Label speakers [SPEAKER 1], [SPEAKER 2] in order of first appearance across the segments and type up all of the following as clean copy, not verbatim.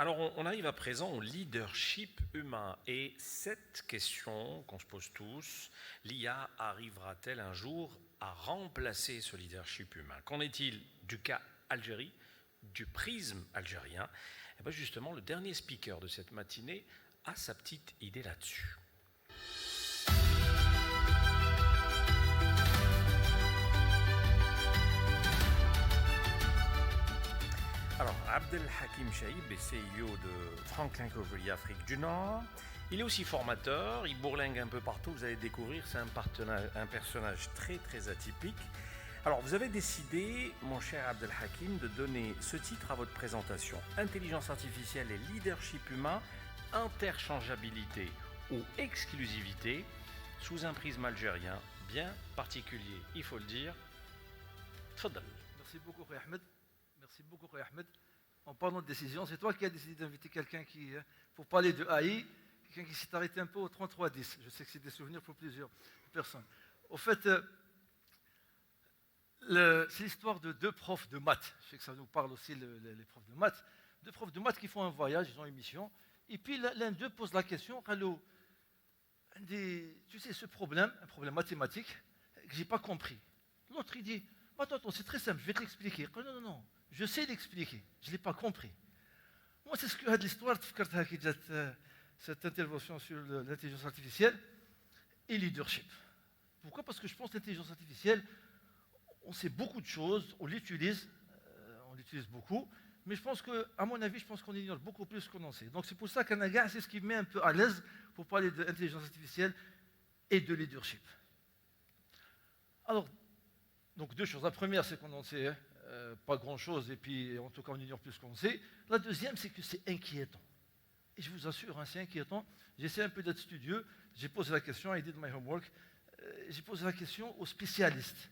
[SPEAKER 1] Alors, on arrive à présent au leadership humain. Et cette question qu'on se pose tous, l'IA arrivera-t-elle un jour à remplacer ce leadership humain? Qu'en est-il du cas Algérie, du prisme algérien? Et bien justement, le dernier speaker de cette matinée a sa petite idée là-dessus. Alors, Abdelhakim Chaïb est CEO de Franklin Covey Afrique du Nord. Il est aussi formateur, il bourlingue un peu partout, vous allez découvrir, c'est un personnage très très atypique. Alors, vous avez décidé, mon cher Abdelhakim, de donner ce titre à votre présentation. Intelligence artificielle et leadership humain, interchangeabilité ou exclusivité, sous un prisme algérien bien particulier, il faut le dire. Tfadal.
[SPEAKER 2] Merci beaucoup, Ahmed. Merci beaucoup, Ahmed. En parlant de décision, c'est toi qui as décidé d'inviter quelqu'un pour parler de AI, quelqu'un qui s'est arrêté un peu au 3310. Je sais que c'est des souvenirs pour plusieurs personnes. Au fait, c'est l'histoire de deux profs de maths. Je sais que ça nous parle aussi, les profs de maths. Deux profs de maths qui font un voyage, ils ont une mission. Et puis l'un d'eux pose la question, tu sais, ce problème, un problème mathématique, que je n'ai pas compris. L'autre, il dit, attends, c'est très simple, je vais te l'expliquer. Non, je sais l'expliquer, je ne l'ai pas compris. Moi, c'est ce que l'histoire de cette intervention sur l'intelligence artificielle et le leadership. Pourquoi? Parce que je pense que l'intelligence artificielle, on sait beaucoup de choses, on l'utilise beaucoup, mais je pense à mon avis, qu'on ignore beaucoup plus qu'on en sait. Donc c'est pour ça qu'Anaga, c'est ce qui me met un peu à l'aise pour parler d'intelligence artificielle et de leadership. Alors, donc deux choses. La première, c'est qu'on n'en sait pas grand-chose, et puis en tout cas, on ignore plus qu'on sait. La deuxième, c'est que c'est inquiétant. Et je vous assure, c'est inquiétant. J'essaie un peu d'être studieux. J'ai posé la question, I did my homework. J'ai posé la question aux spécialistes.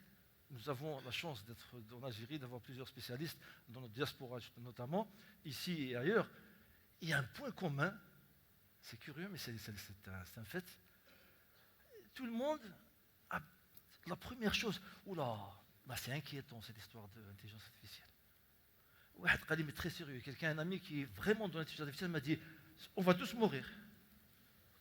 [SPEAKER 2] Nous avons la chance d'être en Algérie, d'avoir plusieurs spécialistes, dans notre diaspora notamment, ici et ailleurs. Il y a un point commun, c'est curieux, mais c'est un fait. Tout le monde a la première chose, c'est inquiétant cette histoire de l'intelligence artificielle. Ouais, mais très sérieux. Un ami qui est vraiment dans l'intelligence artificielle m'a dit, on va tous mourir.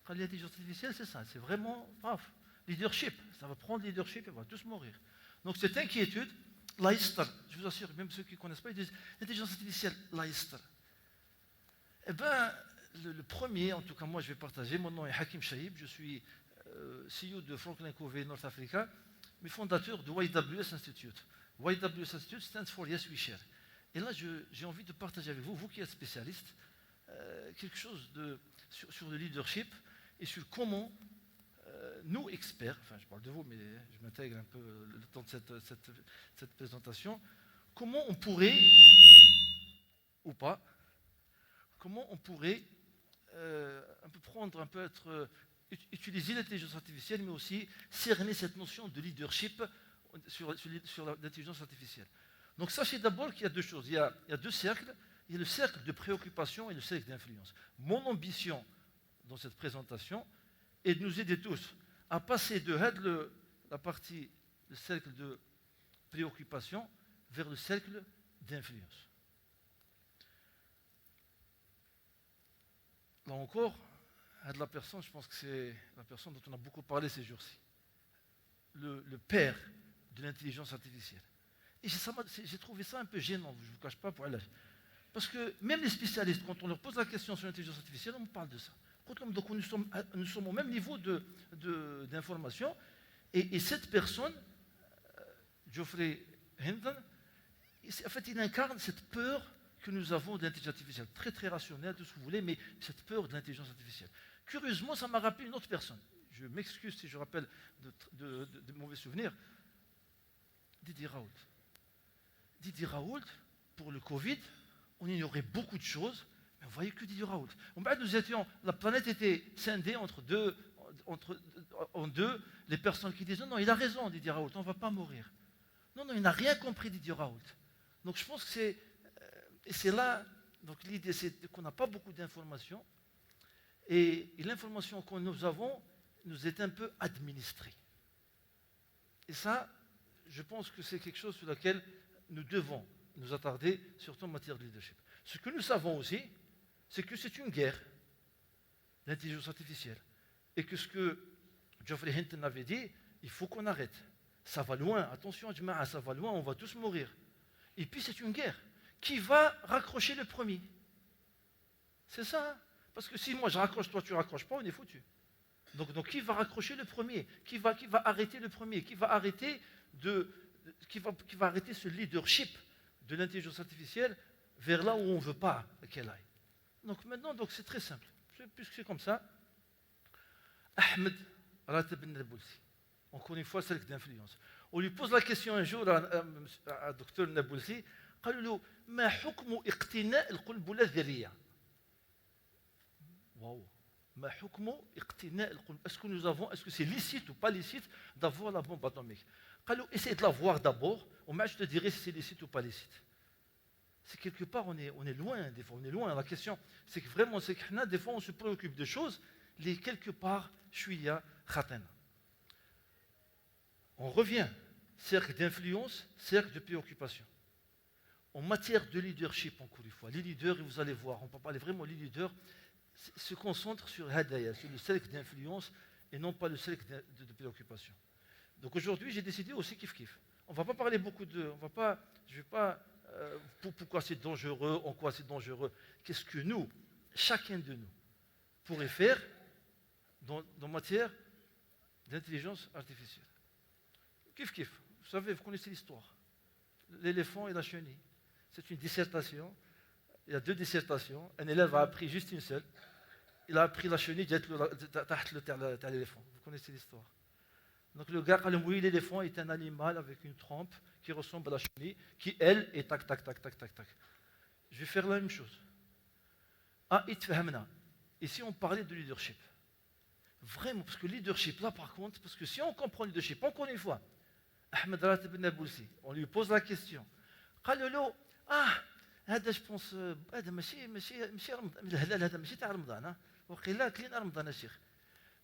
[SPEAKER 2] L'intelligence artificielle, c'est ça, c'est vraiment grave. Leadership, ça va prendre leadership et on va tous mourir. Donc cette inquiétude, l'AISTR, je vous assure, même ceux qui ne connaissent pas, ils disent l'intelligence artificielle, l'AISTR. Eh bien, le premier, en tout cas moi je vais partager, mon nom est Hakim Chaïb, je suis CEO de Franklin Covey North Africa, mais fondateur de YWS Institute. YWS Institute stands for Yes We Share. Et là, j'ai envie de partager avec vous, vous qui êtes spécialiste, quelque chose sur le leadership et sur comment nous, experts, enfin je parle de vous, mais je m'intègre un peu le temps de cette présentation, comment on pourrait, ou pas, comment on pourrait utiliser l'intelligence artificielle, mais aussi cerner cette notion de leadership sur l'intelligence artificielle. Donc sachez d'abord qu'il y a deux choses, il y a deux cercles, il y a le cercle de préoccupation et le cercle d'influence. Mon ambition dans cette présentation est de nous aider tous à passer de le cercle de préoccupation vers le cercle d'influence. Là encore, la personne, je pense que c'est la personne dont on a beaucoup parlé ces jours-ci. Le père de l'intelligence artificielle. Et j'ai trouvé ça un peu gênant, je ne vous cache pas, parce que même les spécialistes, quand on leur pose la question sur l'intelligence artificielle, on parle de ça. Donc nous sommes au même niveau d'information. Et cette personne, Geoffrey Hinton, en fait, il incarne cette peur que nous avons de l'intelligence artificielle. Très très rationnelle, tout ce que vous voulez, mais cette peur de l'intelligence artificielle. Curieusement, ça m'a rappelé une autre personne. Je m'excuse si je rappelle de mauvais souvenirs. Didier Raoult. Didier Raoult, pour le Covid, on ignorait beaucoup de choses, mais on voyait que Didier Raoult. La planète était scindée en deux, les personnes qui disaient non, il a raison Didier Raoult, on ne va pas mourir. Non, il n'a rien compris Didier Raoult. Donc je pense que c'est là, donc l'idée c'est qu'on n'a pas beaucoup d'informations, et l'information que nous avons nous est un peu administrée. Et ça, je pense que c'est quelque chose sur lequel nous devons nous attarder, surtout en matière de leadership. Ce que nous savons aussi, c'est que c'est une guerre, l'intelligence artificielle. Et que ce que Geoffrey Hinton avait dit, il faut qu'on arrête. Ça va loin, attention, Jama'a, ça va loin, on va tous mourir. Et puis c'est une guerre. Qui va raccrocher le premier? C'est ça, hein? Parce que si moi je raccroche, toi tu raccroches pas, on est foutu. Donc qui va raccrocher le premier? Qui va arrêter le premier? Qui va arrêter qui va arrêter ce leadership de l'intelligence artificielle vers là où on ne veut pas qu'elle aille? Donc maintenant, c'est très simple. Puisque c'est comme ça, Ahmed Ratib Nabulsi, encore une fois, cercle d'influence. On lui pose la question un jour à Dr Nabulsi, قالوا له ما حكم اقتناء القنبلة الذرية؟ Waouh. Est-ce que c'est licite ou pas licite d'avoir la bombe atomique? Essaye de la voir d'abord, au moins je te dirai si c'est licite ou pas licite. C'est quelque part, on est loin, des fois, on est loin. La question, c'est que vraiment, des fois, on se préoccupe de choses, les quelque part, shouya khatana. On revient, cercle d'influence, cercle de préoccupation. En matière de leadership, encore une fois, les leaders, et vous allez voir, on peut parler vraiment, les leaders se concentrent sur Hadaya, sur le cercle d'influence et non pas le cercle de préoccupation. Donc aujourd'hui, j'ai décidé aussi kiff-kiff. On ne va pas parler beaucoup je ne vais pas, pourquoi c'est dangereux, en quoi c'est dangereux. Qu'est-ce que nous, chacun de nous, pourrait faire dans matière d'intelligence artificielle? Kiff-kiff. Vous savez, vous connaissez l'histoire. L'éléphant et la chenille. C'est une dissertation. Il y a 2 dissertations. Un élève a appris juste une seule. Il a appris la chenille de l'éléphant. Vous connaissez l'histoire. Donc le gars, oui, l'éléphant est un animal avec une trompe qui ressemble à la chenille, qui elle est tac, tac, tac, tac, tac, tac. Je vais faire la même chose. Ici, on parlait de leadership. Vraiment, parce que leadership, là par contre, parce que si on comprend le leadership, encore une fois, Ahmed Ratib Nabulsi, on lui pose la question. هذا جو بونس هذا ماشي رمضان الهلال هذا ماشي تاع رمضان وقيلا كلينا رمضان الشيخ.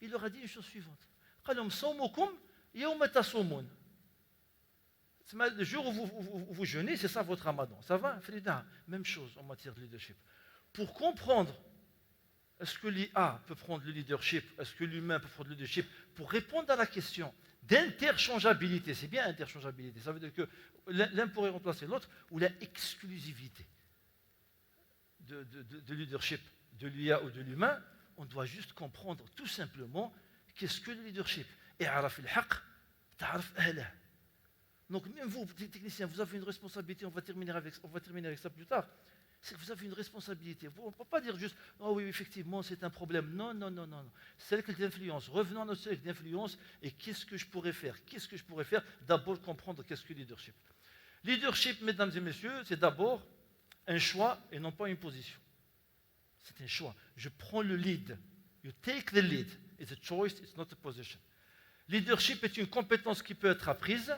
[SPEAKER 2] Il leur a dit une chose suivante. قال لهم صومكم يوم تصومون. Le jour où vous jeûnez, c'est ça votre ramadan. Ça va, Frida? Même chose en matière de leadership. Pour comprendre, est-ce que l'IA peut prendre le leadership, est-ce que l'humain peut prendre le leadership, pour répondre à la question d'interchangeabilité, c'est bien interchangeabilité, ça veut dire que l'un pourrait remplacer l'autre, ou la exclusivité de leadership de l'IA ou de l'humain, on doit juste comprendre tout simplement qu'est-ce que le leadership. Et araf al-haq, ta'araf ahlah. Donc même vous, techniciens, vous avez une responsabilité, on va terminer avec ça plus tard, c'est que vous avez une responsabilité. On ne peut pas dire juste, oh oui, effectivement, c'est un problème. Non. Cercle d'influence. Revenons à notre cercle d'influence et qu'est-ce que je pourrais faire? D'abord comprendre qu'est-ce que le leadership. Leadership, mesdames et messieurs, c'est d'abord un choix et non pas une position. C'est un choix. Je prends le lead. You take the lead. It's a choice, it's not a position. Leadership est une compétence qui peut être apprise,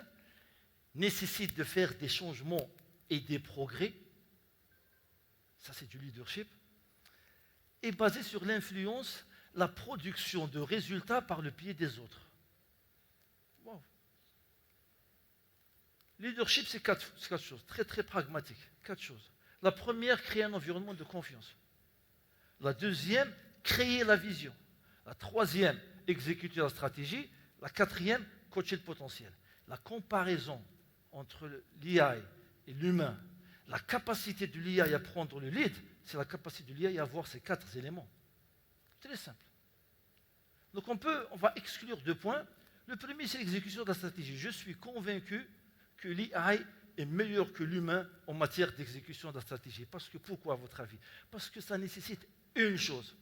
[SPEAKER 2] nécessite de faire des changements et des progrès. Ça, c'est du leadership. Et basé sur l'influence, la production de résultats par le biais des autres. Wow. Leadership, c'est quatre choses, très très pragmatiques. 4 choses. La première, créer un environnement de confiance. La deuxième, créer la vision. La troisième, exécuter la stratégie. La quatrième, coacher le potentiel. La comparaison entre l'IA et l'humain, la capacité de l'IA à prendre le lead, c'est la capacité de l'IA à avoir ces 4 éléments. Très simple. Donc on va exclure 2 points. Le premier, c'est l'exécution de la stratégie. Je suis convaincu que l'IA est meilleur que l'humain en matière d'exécution de la stratégie. Parce que, pourquoi à votre avis? Parce que ça nécessite une chose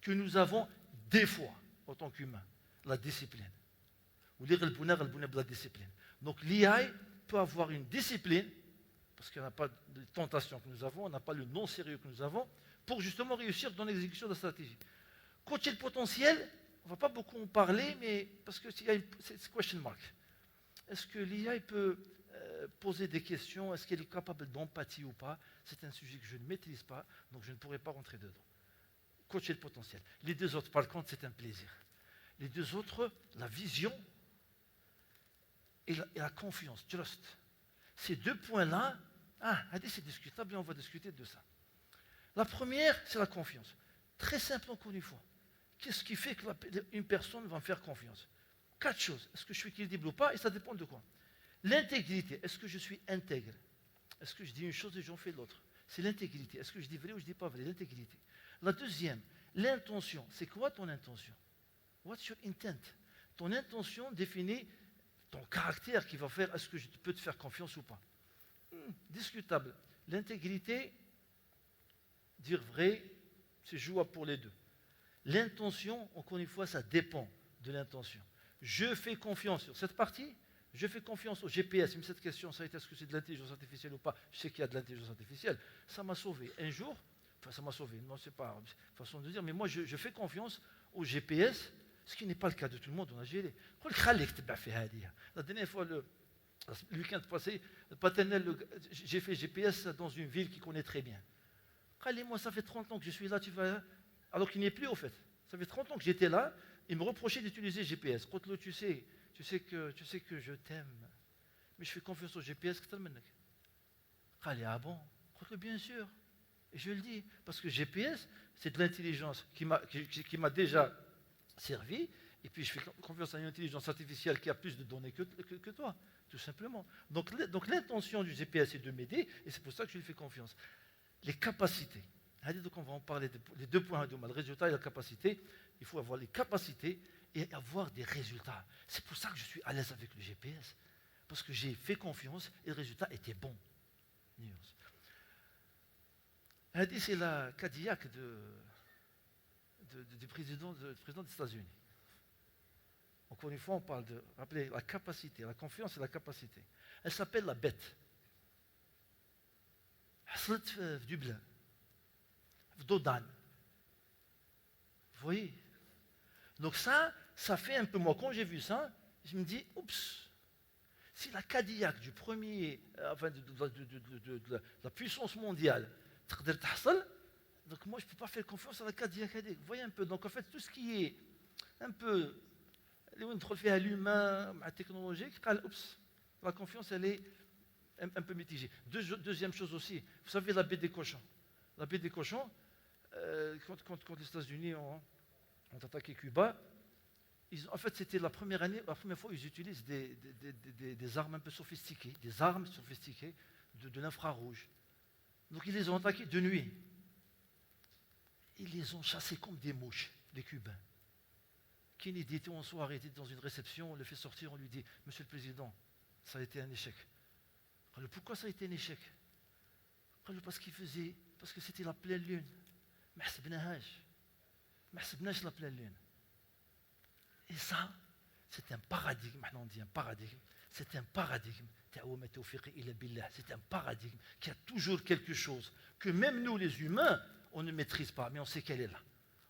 [SPEAKER 2] que nous avons des fois en tant qu'humains, la discipline. Ou la discipline. Donc l'IA peut avoir une discipline, parce qu'il n'y a pas de tentation que nous avons, on n'a pas le non-sérieux que nous avons, pour justement réussir dans l'exécution de la stratégie. Coacher le potentiel, on ne va pas beaucoup en parler, mais parce que c'est question mark. Est-ce que l'IA peut poser des questions? Est-ce qu'elle est capable d'empathie ou pas? C'est un sujet que je ne maîtrise pas, donc je ne pourrai pas rentrer dedans. Coacher le potentiel. Les 2 autres, par contre, c'est un plaisir. Les 2 autres, la vision et la confiance, trust. Ces 2 points-là, c'est discutable et on va discuter de ça. La première, c'est la confiance. Très simple encore une fois. Qu'est-ce qui fait qu'une personne va me faire confiance? 4 choses. Est-ce que je suis crédible ou pas? Et ça dépend de quoi? L'intégrité. Est-ce que je suis intègre? Est-ce que je dis une chose et j'en fais l'autre? C'est l'intégrité. Est-ce que je dis vrai ou je dis pas vrai? L'intégrité. La deuxième, l'intention. C'est quoi ton intention? What's your intent? Ton intention définit ton caractère qui va faire est-ce que je peux te faire confiance ou pas. Discutable. L'intégrité, dire vrai, c'est jouable pour les deux. L'intention, encore une fois, ça dépend de l'intention. Je fais confiance sur cette partie, je fais confiance au GPS. Même cette question, ça a été est-ce que c'est de l'intelligence artificielle ou pas? Je sais qu'il y a de l'intelligence artificielle. Ça m'a sauvé. Un jour, enfin ça m'a sauvé, non, c'est pas une façon de dire, mais moi je fais confiance au GPS, ce qui n'est pas le cas de tout le monde. On a géré. La dernière fois, le week-end passé, j'ai fait GPS dans une ville qu'il connaît très bien. Moi, ça fait 30 ans que je suis là, tu vas. Alors qu'il n'y est plus, au fait. Ça fait 30 ans que j'étais là, il me reprochait d'utiliser GPS. Tu sais que je t'aime, mais je fais confiance au GPS. Ah bon? Bien sûr. Et je le dis, parce que GPS, c'est de l'intelligence qui m'a déjà servi, et puis je fais confiance à une intelligence artificielle qui a plus de données que toi, tout simplement. Donc l'intention du GPS est de m'aider, et c'est pour ça que je lui fais confiance. Les capacités. Donc on va en parler, les 2 points de mal, le résultat et la capacité. Il faut avoir les capacités et avoir des résultats. C'est pour ça que je suis à l'aise avec le GPS, parce que j'ai fait confiance et le résultat était bon. C'est la Cadillac du président des États-Unis. Encore une fois, on parle de, rappelez, la capacité, la confiance et la capacité. Elle s'appelle la bête. حصلت في Dublin, في Dodan. Vous voyez? Donc ça fait un peu, moi, quand j'ai vu ça, je me dis, oups, si la Cadillac du premier, enfin de la puissance mondiale, donc moi je ne peux pas faire confiance à la Cadillac. Vous voyez un peu, donc en fait tout ce qui est un peu, l'humain, la technologie, oups, la confiance elle est un peu mitigée. Deuxième chose aussi, vous savez la baie des cochons. La baie des cochons, quand les États-Unis ont attaqué Cuba, en fait c'était la première fois où ils utilisent des armes un peu sophistiquées, des armes sophistiquées de l'infrarouge. Donc ils les ont attaqués de nuit. Ils les ont chassés comme des mouches, les Cubains. Kennedy était en soirée, était dans une réception, on le fait sortir, on lui dit « Monsieur le Président, ça a été un échec. » Pourquoi ça a été un échec? Parce que c'était la pleine lune. ما حسبناش la pleine lune. Et ça, c'est un paradigme, maintenant on dit un paradigme, c'est un paradigme. C'est un paradigme qui a toujours quelque chose que même nous les humains, on ne maîtrise pas, mais on sait qu'elle est là.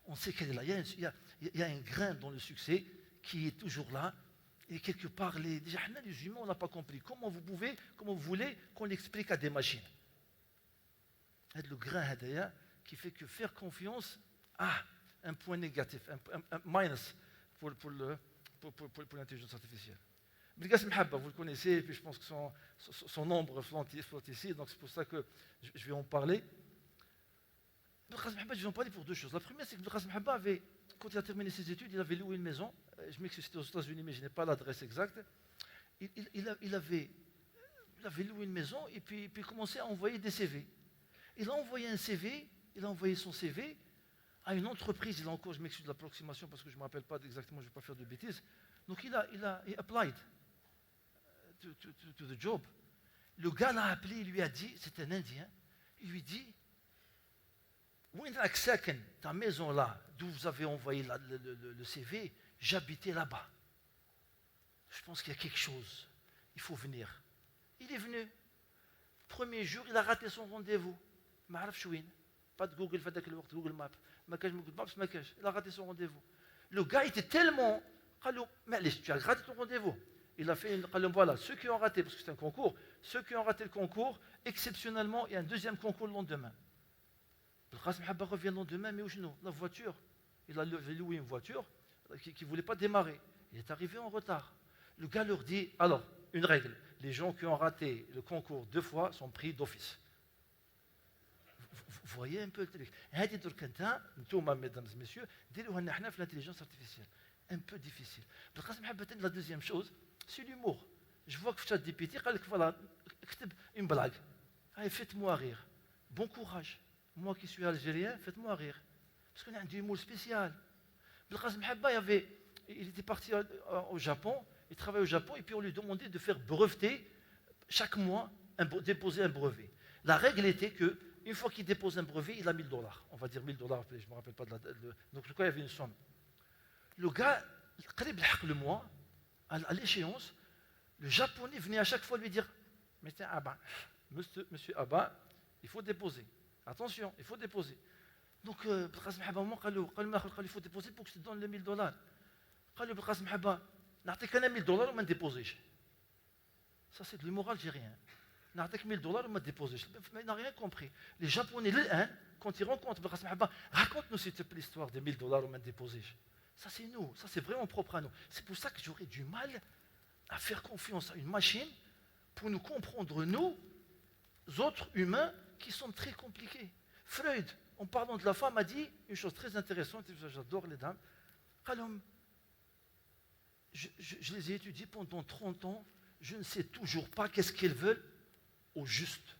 [SPEAKER 2] On sait qu'elle est là. Il y a un grain dans le succès qui est toujours là. Et quelque part, déjà, les humains, on n'a pas compris. Comment vous voulez qu'on l'explique à des machines? Le grain qui fait que faire confiance a un point négatif, un minus pour l'intelligence artificielle. Bilqasim Habba, vous le connaissez, et puis je pense que son ombre flotte ici, donc c'est pour ça que je vais en parler. Bilqasim Habba, je vais en parler pour 2 choses. La première, c'est que Bilqasim Habba quand il a terminé ses études, il avait loué une maison. Je m'excuse, c'était aux États-Unis, mais je n'ai pas l'adresse exacte. Il avait loué une maison et puis commençait à envoyer des CV. Il a envoyé son CV à une entreprise. Je m'excuse de l'approximation parce que je ne me rappelle pas exactement, je ne vais pas faire de bêtises. Donc il a applied to the job. Le gars l'a appelé, il lui a dit, c'est un Indien, il lui dit, ta maison là, d'où vous avez envoyé le CV, j'habitais là-bas. Je pense qu'il y a quelque chose, il faut venir. Il est venu. Premier jour, il a raté son rendez-vous. Pas de Google, Google Maps. Il a raté son rendez-vous. Le gars était tellement... Tu as raté ton rendez-vous. Il a fait voilà, ceux qui ont raté, parce que c'est un concours, ceux qui ont raté le concours, exceptionnellement, il y a un deuxième concours le lendemain. Le Qasim Habba revient le lendemain, mais où je la voiture, il a loué une voiture qui ne voulait pas démarrer. Il est arrivé en retard. Le gars leur dit, alors, une règle, les gens qui ont raté le concours 2 fois sont pris d'office. Vous voyez un peu le truc. هذه درك انت نتوما mesdames et messieurs ديروها لنا حنا في l'intelligence artificielle. Un peu difficile. بالقاسم محبة la deuxième chose, c'est l'humour. Je vois que في ChatGPT قال لك voilà, اكتب une blague. Allez, faites-moi rire. Bon courage. Moi qui suis algérien, faites-moi rire. Parce qu'on a un humour spécial. بالقاسم محبة, il était parti au Japon, il travaillait au Japon, et puis on lui demandait de faire breveter chaque mois, déposer un brevet. La règle était que une fois qu'il dépose un brevet, il a $1000. On va dire $1000, je ne me rappelle pas de donc, il y avait une somme. Le gars, le mois, à l'échéance, le japonais venait à chaque fois lui dire Monsieur Abba, monsieur Abba, il faut déposer. Attention, il faut déposer. Donc, il faut déposer pour que je te donne les $1000. قال له بالقاسم حبه نعطيك انا $1000 وما نديبوزيش. Ça c'est de l'humour algérien. نعطيك $1000 وما تديبوزيش. Il n'a rien compris. Les Japonais, quand ils rencontrent بالقاسم حبه, raconte-nous s'il te plaît l'histoire des $1000 وما تديبوزيش. Ça c'est nous, ça c'est vraiment propre à nous. C'est pour ça que j'aurais du mal à faire confiance à une machine pour nous comprendre, nous, autres humains, qui sont très compliqués. Freud, en parlant de la femme, a dit une chose très intéressante, j'adore les dames. Je les ai étudiées pendant 30 ans, je ne sais toujours pas qu'est-ce qu'elles veulent au juste.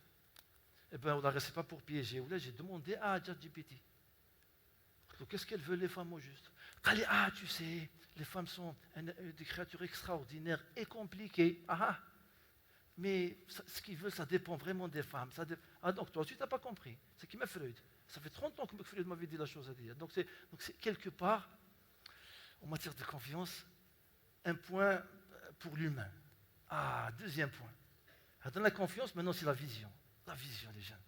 [SPEAKER 2] Eh bien, on n'a resté pas pour piéger. Là, j'ai demandé à ChatGPT. Qu'est-ce qu'elles veulent les femmes au juste? Ah, tu sais, les femmes sont des créatures extraordinaires et compliquées. Ah, mais ce qu'ils veulent, ça dépend vraiment des femmes. Ah, donc toi aussi, tu n'as pas compris. C'est qui m'a Freud. Ça fait 30 ans que Freud m'avait dit la chose à dire. Donc c'est quelque part, en matière de confiance, un point pour l'humain. Ah, deuxième point. Dans la confiance, maintenant, c'est la vision. La vision des jeunes.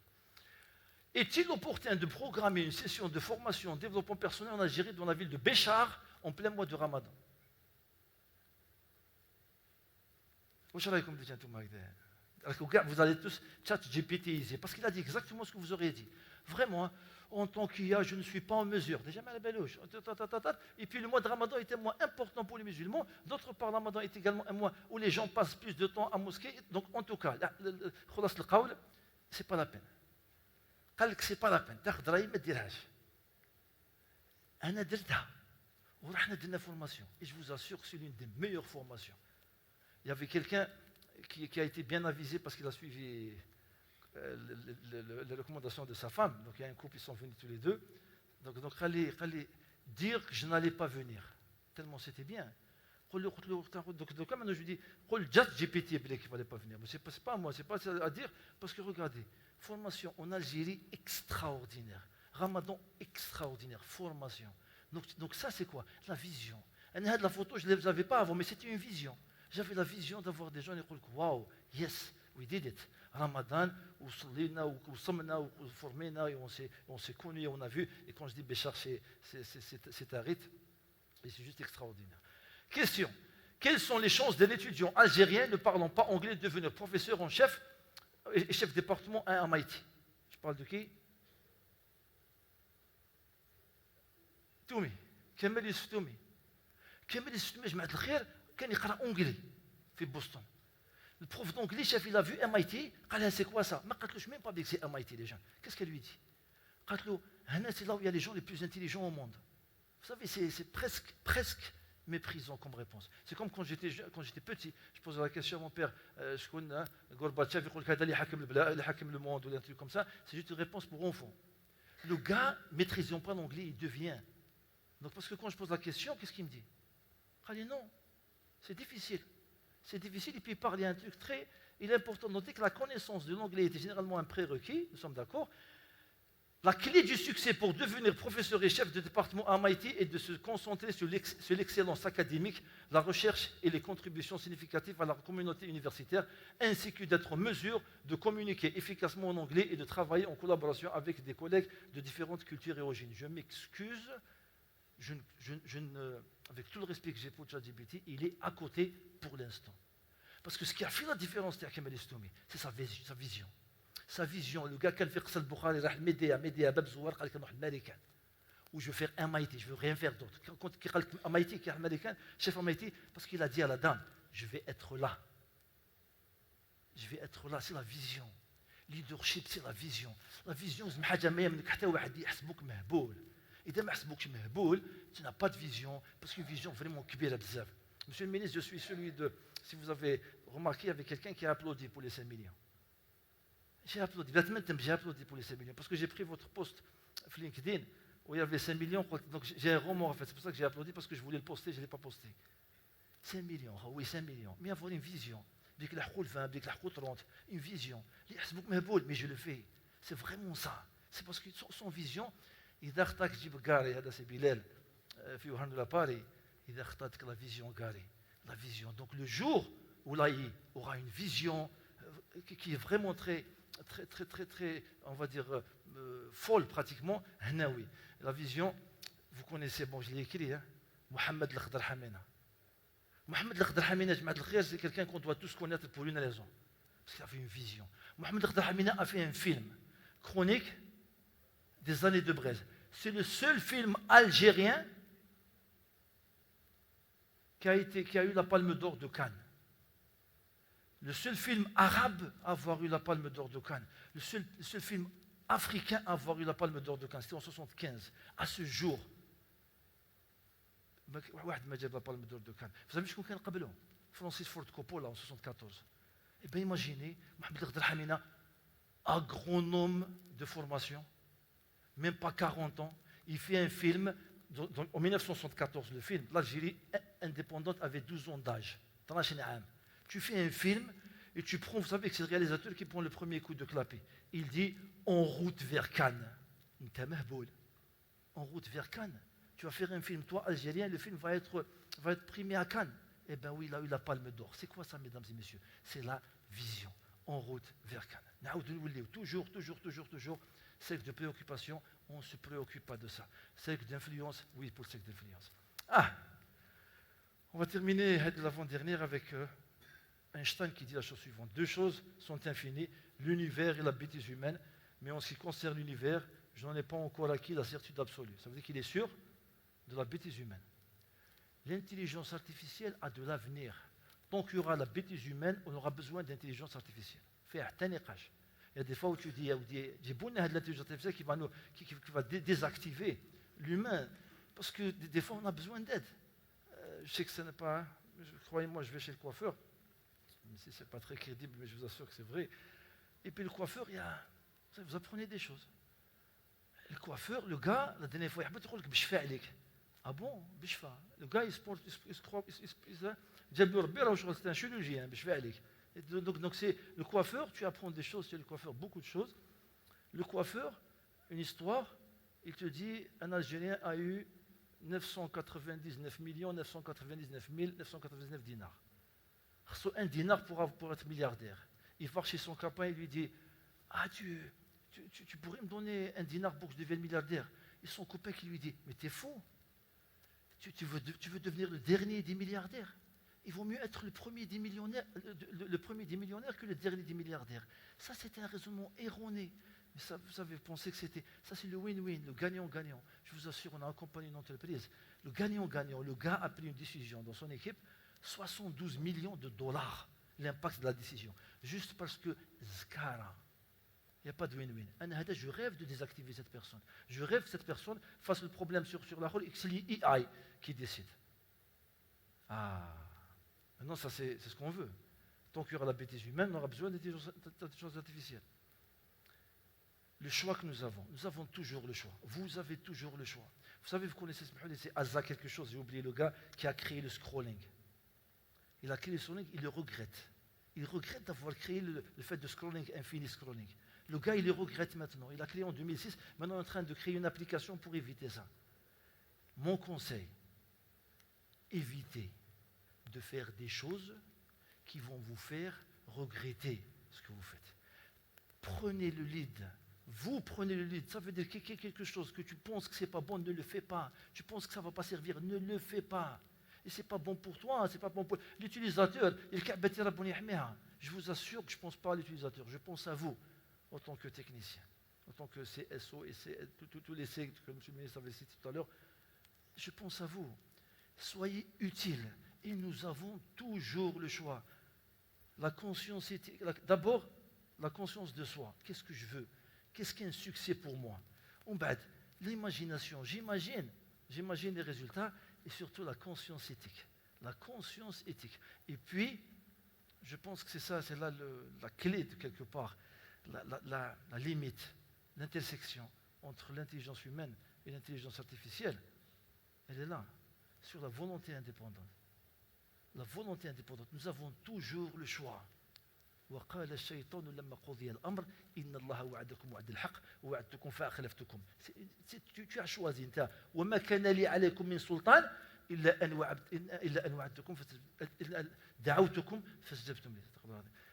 [SPEAKER 2] Est-il opportun de programmer une session de formation en développement personnel en Algérie dans la ville de Béchar en plein mois de Ramadan? Vous allez tous ChatGPTiser parce qu'il a dit exactement ce que vous aurez dit. Vraiment, en tant qu'IA, je ne suis pas en mesure. Déjà, et puis le mois de Ramadan est un mois important pour les musulmans. D'autre part, le Ramadan est également un mois où les gens passent plus de temps à mosquée. Donc, en tout cas, c'est pas la peine. قال لك سي با لا بين تاخذ راي ما ديرهاش. انا درتها ورحنا درنا فورماسيون et je vous assure que c'est l'une des meilleures formations. Il y avait quelqu'un qui a été bien avisé parce qu'il a suivi les recommandations de sa femme. Donc il y a un couple, ils sont venus tous les deux. Donc fallait dire que je n'allais pas venir tellement c'était bien. Donc comme maintenant je dis ChatGPT qu'il ne fallait pas venir, mais c'est pas moi, c'est pas à dire parce que regardez. Formation en Algérie extraordinaire. Ramadan extraordinaire. Formation. Donc ça c'est quoi? La vision. La photo, je ne l'avais pas avant, mais c'était une vision. J'avais la vision d'avoir des gens qui disent wow, yes, we did it. Ramadan, ou Salina, ou Samna, ou Formena, et on s'est connus, on a vu. Et quand je dis Béchar, c'est un rite. Et c'est juste extraordinaire. Question. Quelles sont les chances d'un étudiant algérien ne parlant pas anglais de devenir professeur en chef et chef de département à MIT? Je parle de qui? تومي كمال يوسف تومي. كمال يوسف تومي جماعة الخير كان يقرأ أنجلي في بوسطن. البروف d'anglais شاف il a vu MIT قال لها c'est quoi ça؟ ما قالتلوش même pas que c'est MIT les gens. Qu'est-ce qu'elle lui dit? قالت له هنا c'est là où il y a les gens les plus intelligents au monde. Vous savez c'est presque méprisant comme réponse. C'est comme quand j'étais petit, je posais la question à mon père, je connais Gorbatchev, il hakim le monde ou un truc comme ça, c'est juste une réponse pour enfants. Le gars, maîtrisant pas l'anglais, il devient. Donc parce que quand je pose la question, qu'est-ce qu'il me dit? Il dit non, c'est difficile. C'est difficile et puis il parle, il y a un truc il est important de noter que la connaissance de l'anglais était généralement un prérequis, nous sommes d'accord. La clé du succès pour devenir professeur et chef de département à MIT est de se concentrer sur l'excellence académique, la recherche et les contributions significatives à la communauté universitaire, ainsi que d'être en mesure de communiquer efficacement en anglais et de travailler en collaboration avec des collègues de différentes cultures et origines. Je m'excuse, avec tout le respect que j'ai pour ChatGPT, il est à côté pour l'instant. Parce que ce qui a fait la différence, c'est sa vision. Sa vision, le gars qui a fait le Bukhari, il a m'aider à Babzouar, il a dit américain. Ou je veux faire MIT, je ne veux rien faire d'autre. Quand il a dit MIT, qui est américain, chef MIT, parce qu'il a dit à la dame, je vais être là. Je vais être là, c'est la vision. leadership, c'est la vision. La vision, c'est حاجة ما يملك حتى واحد يحسبوك مهبول. إذا ما حسبوكش مهبول, tu n'as pas de vision, parce qu'une vision vraiment كبيرة بزاف. Monsieur le ministre, je suis celui de, si vous avez remarqué, avec quelqu'un qui a applaudi pour les 5 millions. J'ai applaudi, j'ai applaudi pour les 5 millions, parce que j'ai pris votre post sur LinkedIn, où il y avait 5 millions, donc j'ai un remords en fait, c'est pour ça que j'ai applaudi, parce que je voulais le poster, je ne l'ai pas posté. 5 millions, oui 5 millions, mais avoir une vision, بديك لحقوا 20, بديك لحقوا 30, une vision, يحسبوك مهبول, mais je le fais, c'est vraiment ça, c'est parce que son vision, إذا اختارك تجيب كاري, هذا سي بلال في وهران لا باري, إذا اختارك la vision كاري, la vision, donc le jour où l'AI aura une vision qui est vraiment très, on va dire, folle pratiquement, oui. La vision, vous connaissez, bon, je l'ai écrit, hein, Mohamed Al-Khadr Hamina. Mohamed Al-Khadr Hamina, c'est quelqu'un qu'on doit tous connaître pour une raison, parce qu'il a fait une vision. Mohamed Al-Khadr Hamina a fait un film, Chronique des années de braise. C'est le seul film algérien qui a eu la Palme d'Or de Cannes. Le seul film arabe à avoir eu la Palme d'Or de Cannes. Le seul film africain à avoir eu la Palme d'Or de Cannes. C'était en 1975. À ce jour, واحد ما جاب la Palme d'Or de Cannes. Vous savez شكون كان قبله؟ Francis Ford Coppola en 1974. Et bien imaginez, Mohamed Al-Khadr Hamina, agronome de formation, même pas 40 ans, il fait un film, en 1974, le film, l'Algérie indépendante avait 12 ans d'âge. Tu fais un film et tu prends, vous savez que c'est le réalisateur qui prend le premier coup de clapet. Il dit En route vers Cannes. En route vers Cannes. Tu vas faire un film, toi, algérien, le film va être primé à Cannes. Eh bien oui, il a eu la Palme d'Or. C'est quoi ça, mesdames et messieurs? C'est la vision. En route vers Cannes. Toujours, cercle de préoccupation, on ne se préoccupe pas de ça. Cercle d'influence, oui, pour le cercle d'influence. On va terminer l'avant-dernière avec Einstein qui dit la chose suivante. 2 choses sont infinies, l'univers et la bêtise humaine, mais en ce qui concerne l'univers, je n'en ai pas encore acquis la certitude absolue. Ça veut dire qu'il est sûr de la bêtise humaine. L'intelligence artificielle a de l'avenir. Tant qu'il y aura la bêtise humaine, on aura besoin d'intelligence artificielle. Il y a des fois où tu dis, j'ai beau de l'intelligence artificielle qui va désactiver l'humain, parce que des fois on a besoin d'aide. Je sais que ce n'est pas, croyez-moi, je vais chez le coiffeur, même si ce n'est pas très crédible, mais je vous assure que c'est vrai. Et puis le coiffeur, vous apprenez des choses. Le coiffeur, le gars, la dernière fois, il dit بشفى عليك. Ah bon, بشفى. Le gars, il se croit, جاب له ربي راه c'est un chirurgien, بشفى عليك. Donc c'est le coiffeur, tu apprends des choses sur le coiffeur, beaucoup de choses. Le coiffeur, une histoire, il te dit, un Algérien a eu 999 999 dinars. Un dinar pour être milliardaire. Il va chez son copain et lui dit, tu pourrais me donner un dinar pour que je devienne milliardaire. Et son copain qui lui dit, mais t'es fou. Tu veux devenir le dernier des milliardaires. Il vaut mieux être le premier des millionnaires, que le dernier des milliardaires. Ça, c'était un raisonnement erroné. Mais ça, vous avez pensé que ça c'est le win-win, le gagnant-gagnant. Je vous assure, on a accompagné une entreprise. Le gagnant-gagnant, le gars a pris une décision dans son équipe, 72 millions de dollars, l'impact de la décision. Juste parce que Zkara, il n'y a pas de win-win. Je rêve de désactiver cette personne. Je rêve que cette personne fasse le problème sur la rôle et que c'est l'EI qui décide. Maintenant, ça c'est ce qu'on veut. Tant qu'il y aura la bêtise humaine, on aura besoin d'intelligence artificielle. Le choix que nous avons toujours le choix. Vous avez toujours le choix. Vous savez, vous connaissez c'est Asa quelque chose, j'ai oublié le gars qui a créé le scrolling. Il a créé le scrolling, il le regrette. Il regrette d'avoir créé le fait de scrolling, infini scrolling. Le gars, il le regrette maintenant. Il a créé en 2006, maintenant il est en train de créer une application pour éviter ça. Mon conseil, évitez de faire des choses qui vont vous faire regretter ce que vous faites. Prenez le lead. Vous prenez le lead. Ça veut dire qu'il y a quelque chose que tu penses que ce n'est pas bon, ne le fais pas. Tu penses que ça ne va pas servir, ne le fais pas. Et ce n'est pas bon pour toi, ce n'est pas bon pour l'utilisateur. Je vous assure que je ne pense pas à l'utilisateur, je pense à vous, en tant que technicien, en tant que CSO et tous les C que M. le ministre avait cité tout à l'heure. Je pense à vous. Soyez utiles. Et nous avons toujours le choix. La conscience, d'abord, la conscience de soi. Qu'est-ce que je veux? Qu'est-ce qui est un succès pour moi? L'imagination, j'imagine les résultats et surtout la conscience éthique. La conscience éthique. Et puis, je pense que c'est là la clé de quelque part, la limite, l'intersection entre l'intelligence humaine et l'intelligence artificielle. Elle est là, sur la volonté indépendante. La volonté indépendante, nous avons toujours le choix. وقال الشيطان لما قضي الأمر إن الله وعدكم وعد الحق ووعدتكم فأخلفتكم. Tu as choisi انت وما كان لي عليكم من سلطان إلا أن وعدتكم دعوتكم فاستجبتم لي.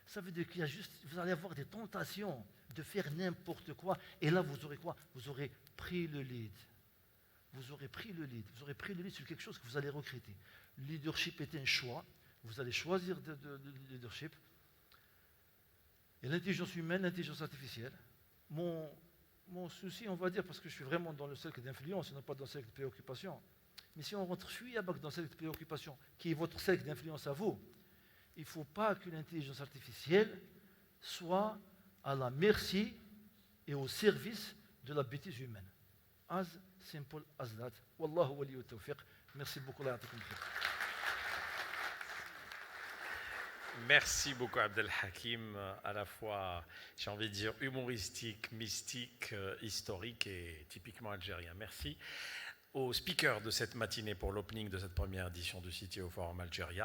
[SPEAKER 2] Ça veut dire qu'il y a juste, vous allez avoir des tentations de faire n'importe quoi et là vous aurez quoi? Vous aurez pris le lead. Vous aurez pris le lead sur quelque chose que vous allez regretter. Le leadership est un choix. Vous allez choisir de leadership. Et l'intelligence humaine, l'intelligence artificielle. Mon souci, on va dire, parce que je suis vraiment dans le cercle d'influence, non pas dans le cercle de préoccupation. Mais si on rentre dans le cercle de préoccupation, qui est votre cercle d'influence à vous, il ne faut pas que l'intelligence artificielle soit à la merci et au service de la bêtise humaine. As simple as that. Wallahu waliyu tawfiq. Merci beaucoup.
[SPEAKER 1] Merci beaucoup Abdel Hakim, à la fois, j'ai envie de dire, humoristique, mystique, historique et typiquement algérien. Merci aux speakers de cette matinée pour l'opening de cette première édition du CTO Forum Algérie.